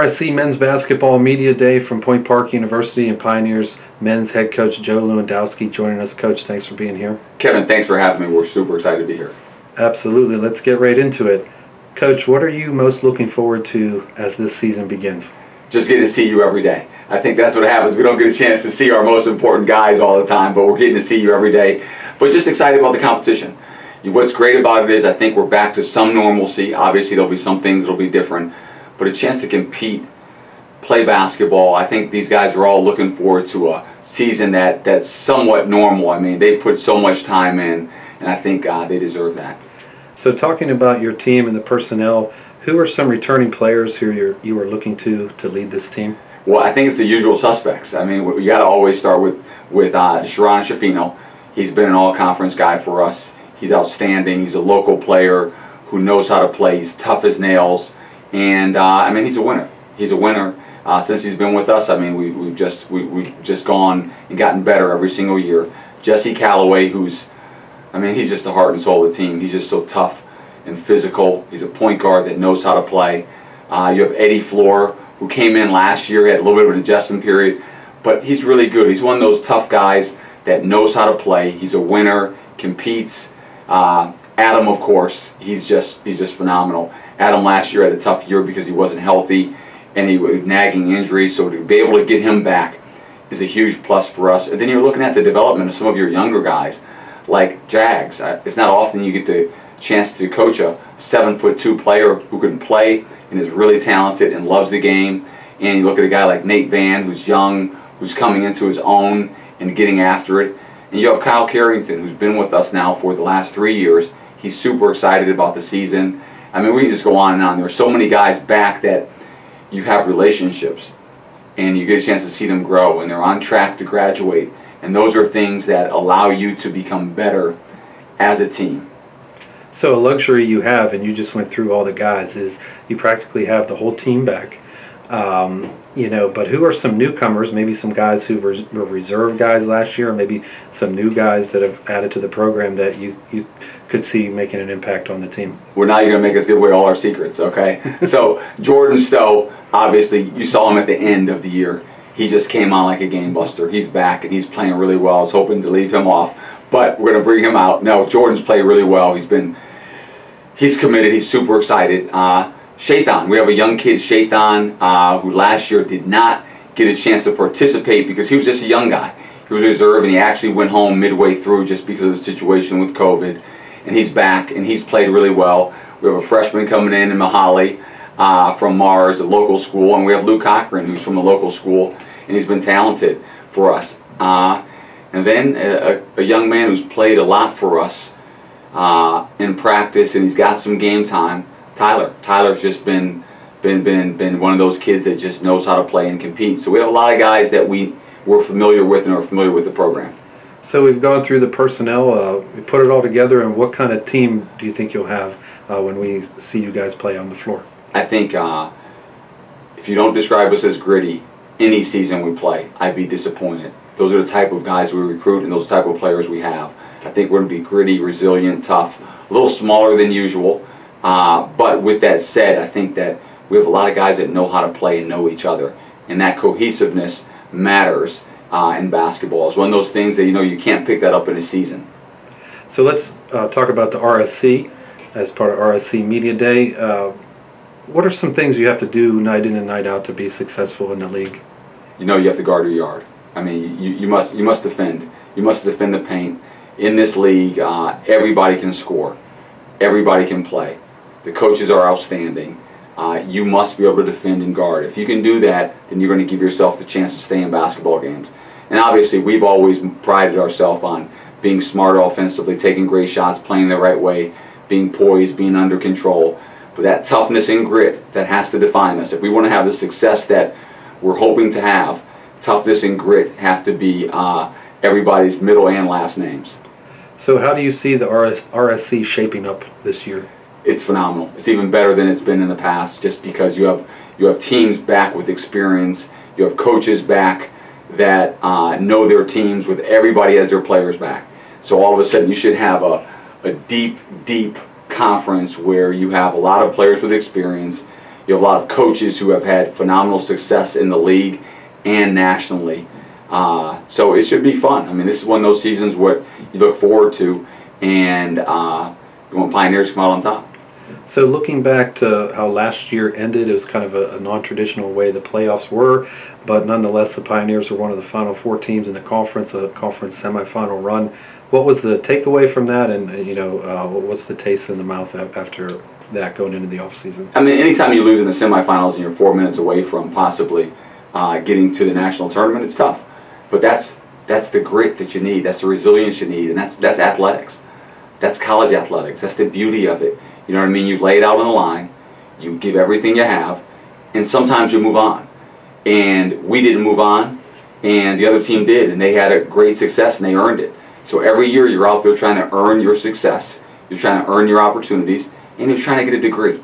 RSC Men's Basketball Media Day from Point Park University and Pioneers men's head coach Joe Lewandowski joining us. Coach, thanks for being here. Kevin, thanks for having me. We're super excited to be here. Absolutely. Let's get right into it. Coach, what are you most looking forward to as this season begins? Just getting to see you every day. I think that's what happens. We don't get a chance to see our most important guys all the time, but we're getting to see you every day. But just excited about the competition. What's great about it is I think we're back to some normalcy. Obviously, there'll be some things that'll be different, but a chance to compete, play basketball. I think these guys are all looking forward to a season that's somewhat normal. I mean, they put so much time in, and I think they deserve that. So talking about your team and the personnel, who are some returning players who you are looking to lead this team? Well, I think it's the usual suspects. I mean, you got to always start with Sherron Schifino. He's been an all-conference guy for us. He's outstanding. He's a local player who knows how to play. He's tough as nails, and I mean, he's a winner. He's a winner. Since he's been with us, I mean, we've just gone and gotten better every single year. Jesse Calloway, he's just the heart and soul of the team. He's just so tough and physical. He's a point guard that knows how to play. You have Eddie Floor, who came in last year, had a little bit of an adjustment period, but he's really good. He's one of those tough guys that knows how to play. He's a winner, competes. Adam, of course, he's just phenomenal. Adam last year had a tough year because he wasn't healthy and he was nagging injuries, so to be able to get him back is a huge plus for us. And then you're looking at the development of some of your younger guys, like Jags. It's not often you get the chance to coach a 7'2" player who can play and is really talented and loves the game. And you look at a guy like Nate Van, who's young, who's coming into his own and getting after it. And you have Kyle Carrington, who's been with us now for the last 3 years. He's super excited about the season. I mean, we can just go on and on. There are so many guys back that you have relationships, and you get a chance to see them grow, and they're on track to graduate. And those are things that allow you to become better as a team. So a luxury you have, and you just went through all the guys, is you practically have the whole team back. But who are some newcomers, maybe some guys who were reserve guys last year, or maybe some new guys that have added to the program that you could see making an impact on the team? Well, now you're going to make us give away all our secrets, okay? So Jordan Stowe, obviously, you saw him at the end of the year. He just came on like a game buster. He's back, and he's playing really well. I was hoping to leave him off, but we're going to bring him out. No, Jordan's played really well. He's committed. He's super excited. Shaitan, we have a young kid, Shaitan, who last year did not get a chance to participate because he was just a young guy. He was reserved, and he actually went home midway through just because of the situation with COVID. And he's back, and he's played really well. We have a freshman coming in Mahali from Mars, a local school, and we have Luke Cochran, who's from a local school, and he's been talented for us. And then a young man who's played a lot for us in practice, and he's got some game time. Tyler's just been one of those kids that just knows how to play and compete. So we have a lot of guys that we're familiar with and are familiar with the program. So we've gone through the personnel, we put it all together, and what kind of team do you think you'll have when we see you guys play on the floor? I think if you don't describe us as gritty any season we play, I'd be disappointed. Those are the type of guys we recruit, and those are the type of players we have. I think we're going to be gritty, resilient, tough, a little smaller than usual. But with that said, I think that we have a lot of guys that know how to play and know each other. And that cohesiveness matters in basketball. It's one of those things that you can't pick that up in a season. So let's talk about the RSC as part of RSC Media Day. What are some things you have to do night in and night out to be successful in the league? You have to guard your yard. I mean, you must defend. You must defend the paint. In this league, everybody can score. Everybody can play. The coaches are outstanding. You must be able to defend and guard. If you can do that, then you're going to give yourself the chance to stay in basketball games. And obviously, we've always prided ourselves on being smart offensively, taking great shots, playing the right way, being poised, being under control. But that toughness and grit, that has to define us. If we want to have the success that we're hoping to have, toughness and grit have to be everybody's middle and last names. So how do you see the RSC shaping up this year? It's phenomenal. It's even better than it's been in the past, just because you have teams back with experience. You have coaches back that know their teams, with everybody as their players back. So all of a sudden you should have a deep conference where you have a lot of players with experience. You have a lot of coaches who have had phenomenal success in the league and nationally. So it should be fun. I mean, this is one of those seasons what you look forward to, and you want Pioneers to come out on top. So looking back to how last year ended, it was kind of a non-traditional way the playoffs were, but nonetheless the Pioneers were one of the Final Four teams in the conference, a conference semifinal run. What was the takeaway from that, and what's the taste in the mouth after that going into the offseason? I mean, anytime you lose in the semifinals and you're 4 minutes away from possibly getting to the national tournament, it's tough. But that's the grit that you need. That's the resilience you need, and that's athletics. That's college athletics. That's the beauty of it. You know what I mean? You lay it out on the line, you give everything you have, and sometimes you move on. And we didn't move on, and the other team did, and they had a great success, and they earned it. So every year you're out there trying to earn your success, you're trying to earn your opportunities, and you're trying to get a degree.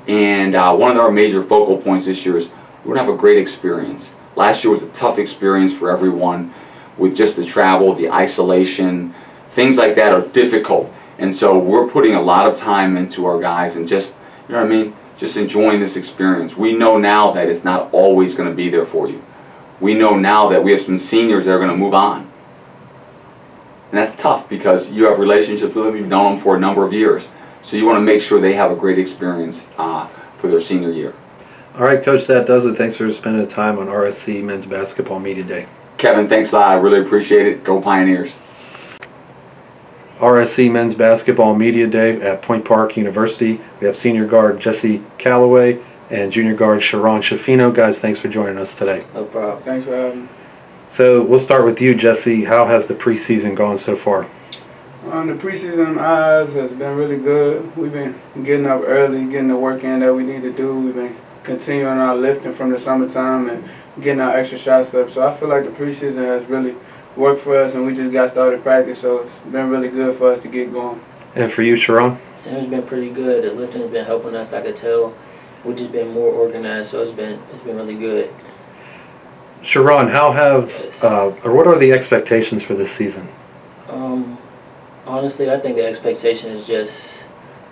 And one of our major focal points this year is we're going to have a great experience. Last year was a tough experience for everyone with just the travel, the isolation, things like that are difficult. And so we're putting a lot of time into our guys and just, you know what I mean, just enjoying this experience. We know now that it's not always going to be there for you. We know now that we have some seniors that are going to move on. And that's tough because you have relationships with them, you've known them for a number of years. So you want to make sure they have a great experience for their senior year. All right, Coach, that does it. Thanks for spending the time on RSC Men's Basketball Media Day. Kevin, thanks a lot. I really appreciate it. Go Pioneers. RSC Men's Basketball Media Day at Point Park University. We have senior guard Jesse Calloway and junior guard Sherron Schifino. Guys, thanks for joining us today. No problem. Thanks for having me. So we'll start with you, Jesse. How has the preseason gone so far? The preseason in my eyes has been really good. We've been getting up early, getting the work in that we need to do. We've been continuing our lifting from the summertime and getting our extra shots up. So I feel like the preseason has really worked for us, and we just got started practice, so it's been really good for us to get going. And for you, Sherron? It's been pretty good. The lifting has been helping us. I could tell we've just been more organized, so it's been really good. Sherron, how has or what are the expectations for this season? Honestly, I think the expectation is just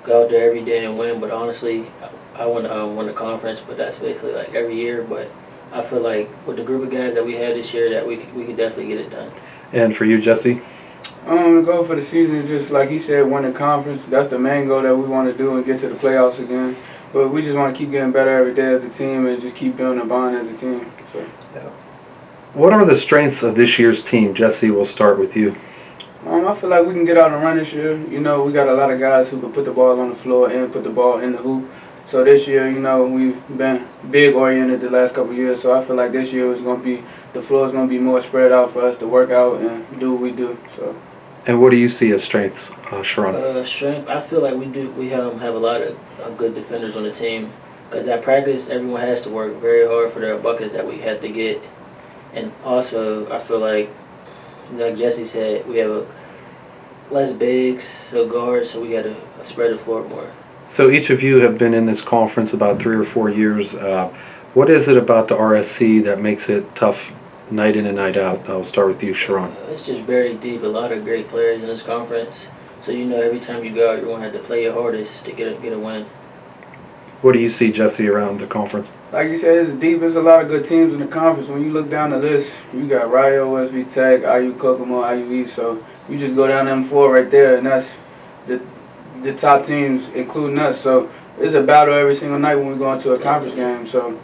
go out there every day and win. But honestly, I want to win the conference, but that's basically like every year. But I feel like with the group of guys that we had this year, that we could definitely get it done. And for you, Jesse? The goal for the season is just like he said, win the conference. That's the main goal that we want to do and get to the playoffs again. But we just want to keep getting better every day as a team and just keep building a bond as a team. So. Yeah. What are the strengths of this year's team? Jesse, we'll start with you. I feel like we can get out and run this year. You know, we got a lot of guys who can put the ball on the floor and put the ball in the hoop. So this year, you know, we've been big oriented the last couple of years. So I feel like this year is going to be, the floor is going to be more spread out for us to work out and do what we do. So. And what do you see as strengths, Sherron? Strength, I feel like we have a lot of good defenders on the team. Because at practice, everyone has to work very hard for their buckets that we have to get. And also, I feel like Jesse said, we have less bigs, so guards, so we got to spread the floor more. So each of you have been in this conference about 3 or 4 years. What is it about the RSC that makes it tough night in and night out? I'll start with you, Sherron. It's just very deep. A lot of great players in this conference. So you know every time you go out, you're going to have to play your hardest to get a win. What do you see, Jesse, around the conference? Like you said, it's deep. There's a lot of good teams in the conference. When you look down the list, you got Rio, SB Tech, IU Kokomo, IU East. So you just go down them 4 right there, and that's the top teams, including us. So it's a battle every single night when we go into a conference game. So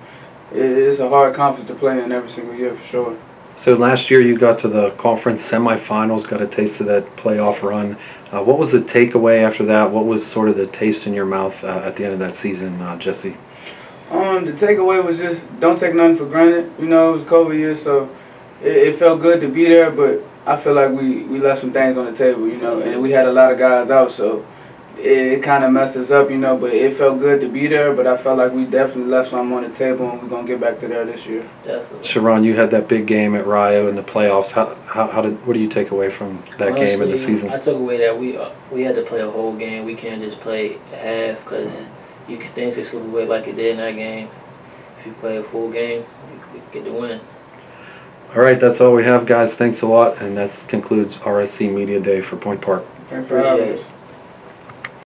it's a hard conference to play in every single year for sure. So last year you got to the conference semifinals, got a taste of that playoff run. What was the takeaway after that? What was sort of the taste in your mouth at the end of that season, Jesse? The takeaway was just don't take nothing for granted. You know, it was COVID year, so it felt good to be there, but I feel like we left some things on the table, you know, and we had a lot of guys out, so it kind of messed us up, you know, but it felt good to be there, but I felt like we definitely left something on the table, and we're going to get back to there this year. Definitely. Sherron, you had that big game at Rio in the playoffs. What do you take away from that game in the season? I took away that we had to play a whole game. We can't just play a half because things can slip away like it did in that game. If you play a full game, we get the win. All right, that's all we have, guys. Thanks a lot, and that concludes RSC Media Day for Point Park. Thanks for having us.